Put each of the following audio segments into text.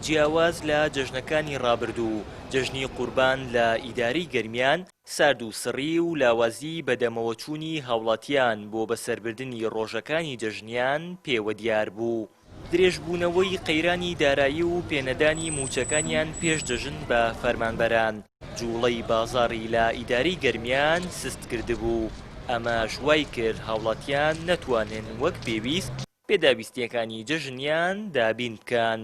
جیاواز لە جەژنەکانی ڕابردوو جەژنی قوربان لە ئیداری گەرمیان سارد و سڕی و لاوازی بەدەمەوەچوونی هاوڵاتیان بۆ بەسەربردنی ڕۆژەکانی جەژنیان پێوە دیار بوو. درێژبوونەوەی قەیرانی دارایی و پێنەدانی موچەکانیان پێش جەژن بە فەرمانبەران جوڵەی بازاڕی لە ئیداری گەرمیان سست کردبوو. ئەمەش وای کرد هاوڵاتیان نەتوانن وەک پێویست پێداویستیەکانی جەژنیان دابین بکەن.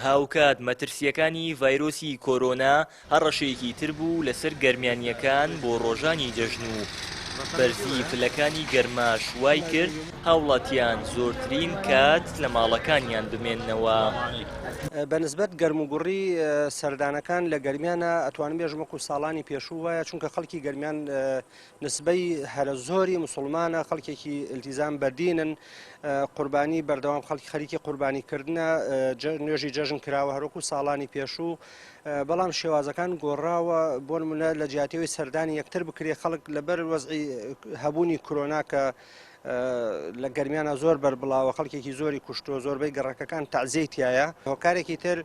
هاوکات مەترسیەکانی ڤایرۆسی کۆرۆنا هەڕەشەیەکی تر بوو لەسەر گەرمیانیەکان بۆ ڕۆژانی جەژن و بەرزی پلەکانی گەرماش وای کرد هاوڵاتیان زۆرترین کات لە ماڵەکانیان بمێننەوە. بەنسبەت گەرموگوڕی سەردانەکان لە گەرمیانە ئەتوانم بێژم وەکو ساڵانی پێشوو وایە چونکە خەڵکی گەرمیان نسبەی هەرە زۆری مسلمانە خەڵکێکی التیزام بەدینن قوربانی بەردەوام خەڵکی خەریکی قوربانیکردنە نوێژی جەژن کراوە هەروەکو ساڵانی پێشوو بەڵام شێوازەکان گۆڕاوە بۆ نمونە لە جیاتیەوەی سەردانی یەکتر بکرێ خەڵک لەبەر وەزعی هەبوونی کۆرۆنا کە لە گەرمیانە زۆر بەربڵاوە خەڵکێکی زۆری کوشتۆ زۆربەی گەڕەکەکان تەعزیەی تایە هۆکارێکی تر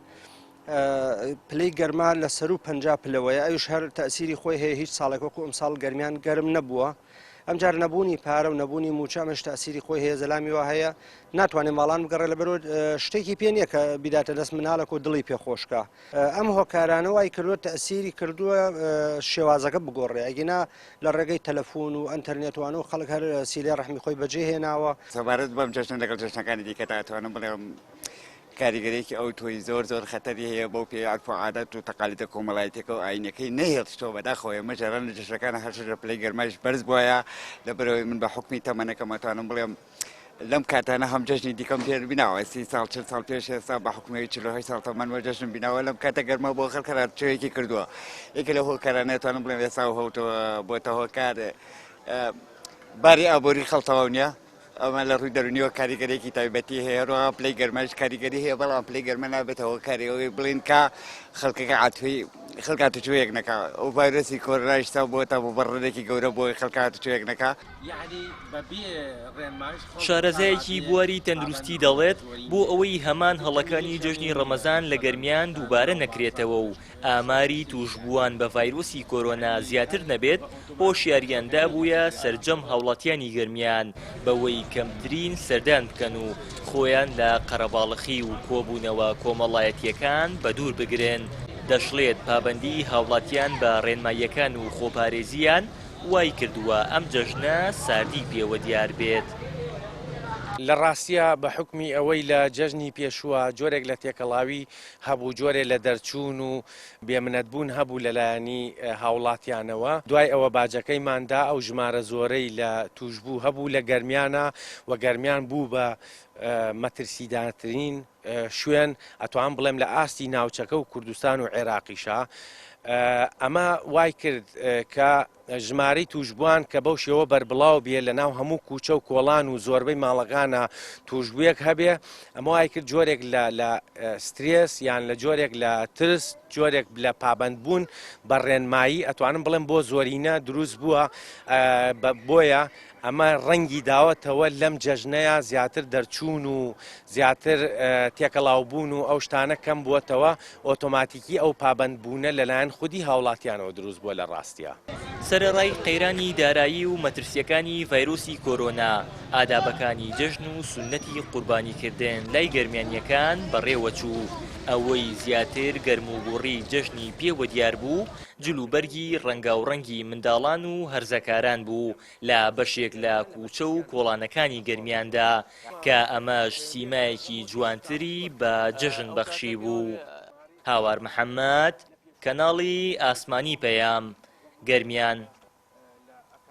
پلەی گەرما لە سەر و 50 پلەوەیە ئەوش هەر تەسیری خۆی هەیە هیچ ساڵێک وەکو ئەمساڵ گەرمیان گەرم نەبووە ئەمجار نەبوونی پارە و نەبوونی موچەمەش تەسیری خۆی هەیە زەلامی وا هەیە ناتوانێت ماڵان بگەڕێ لەبەرەوە شتێکی پێ نییە کە بیداتە دەست مناڵێک و دڵی پێخۆشکە ئەم هۆکارانە وای کردووە تەسیری کردووە شێوازەکە بگۆڕێ ئەگینا لە ڕێگەی تەلەفۆن و ئەنتەرنێتوانە و خەڵک هەر سیلێ ڕەحمی خۆی بەجێ هێناوە سەبارەت بەم جەژن لەگەڵ جەژنەکانی دیکە دەتوانم بڵێم کاریگەرێکی ئەو تۆی زۆر خەتەری هەیە بۆ پێ عرف و عادەت و تەقالیدە کۆمەڵایەتێکە و ئاینەکەی نەهێڵشتەوە بەداخەوە مەجاران لە جەژنەکانە هەر لە پلەی گەرماش بەرز بووە لەبەرەوەی من بە حکمی تەمەنەکەم ئەتوانم بڵێم لەم کاتانە هەم جەژنی دیکەم پێ بیناوە 30 ساڵ 40 ساڵ پێش ئێستا بە حکومەوەی 48 ساڵ تەمەنوە جەژن بیناوە لەم کاتە گەرمە بۆ خەڵک هەرچەوەیەکی کردووە یەکێک لە هۆکارانە ئەتوانم بڵێم ئێستا هەوتەوە بۆتە هۆکار باری ئابووری خەڵتەوە نییە ئەمە لە ڕووی دەرونیەوە کاریگەرێکی تایبەتی هەیەڕەوە پلەی گەرمەش کاریگەری هەیە بەڵام پلەی گەرمە نابێتەوە کارەوەی بڵین کا خەڵکەکە عاتوی خەڵکاتوچوەیەک نەکا ئەو ڤایرۆسی کۆرۆنایشتا بۆتە بۆ بەڕێکی گەورە بۆی خەڵکاتوچوەیەک نەکا شارەزایەکی بواری تەندروستی دەڵێت بۆ ئەوەی هەمان هەڵەکانی جەژنی ڕەمەزان لە گەرمیان دووبارە نەکرێتەوە و ئاماری توشبووان بە ڤایرۆسی کۆرۆنا زیاتر نەبێت هۆشیاریاندا بووە سەرجەم هاوڵاتیانی گەرمیان بەوەی کەمترین سەردان بکەن و خۆیان لە قەرەباڵخی و کۆبوونەوە کۆمەڵایەتیەکان بەدوور بگرن. دەشڵێت پابەندی هاوڵاتیان بە ڕێنماییەکان و خۆپارێزیان وای کردووە ئەم جەژنە ساردی پێوە دیار بێت. لە ڕاستیە بە حکمی ئەوەی لە جەژنی پێشووە جۆرێک لە تێکەڵاوی هەبوو جۆرێک لە دەرچوون و بێمنەتبوون هەبوو لەلایەنی هاوڵاتیانەوە دوای ئەوە باجەکەیماندا ئەو ژمارە زۆرەی لە توشبوو هەبوو لە گەرمیانە و گەرمیان بوو بە مەترسیدانترین شوێن ئەتوان بڵێم لە ئاستی ناوچەکە و کوردستان و عێراقیشە ئەمە وای کرد کە ژمارەی توشبووان کە بەو شێوە بەربڵاو بێ لە ناو هەموو کوچە و کۆڵان و زۆربەی ماڵەکانە توشبوویەک هەبێ ئەمە وای کرد جۆرێک لە سترێس یان لە جۆرێک لە ترس جۆرێک لە پابندبوون بە ڕێنمایی ئەتوانم بڵێم بۆ زۆرینە دروست بووە بۆیە ئەمە ڕەنگی داوەتەوە لەم جەژنەیە زیاتر دەرچوون و زیاتر تێکەڵاوبوون و ئەو شتانە کەم بووەتەوە ئۆتۆماتیکی ئەو پابندبوونە لەلایەن خودی هاوڵاتیانەوە دروست بووە لە ڕاستیە. سەرەڕای قەیرانی دارایی و مەترسیەکانی ڤایرۆسی کۆرۆنا ئادابەکانی جەژن و سونەتی قوربانیکردن لای گەرمیانیەکان بەڕێوەچوو ئەوەی زیاتر گەرموگوڕی جەژنی پێوە دیار بوو جلوبەرگی ڕەنگاوڕەنگی منداڵان و هەرزەکاران بوو لە بەشێک لە کوچە و کۆڵانەکانی گەرمیاندا کە ئەمەش سیمایەکی جوانتری بە جەژن بەخشی بوو. هاوار محەممەد کەناڵی ئاسمانی پەیام گەرمیان.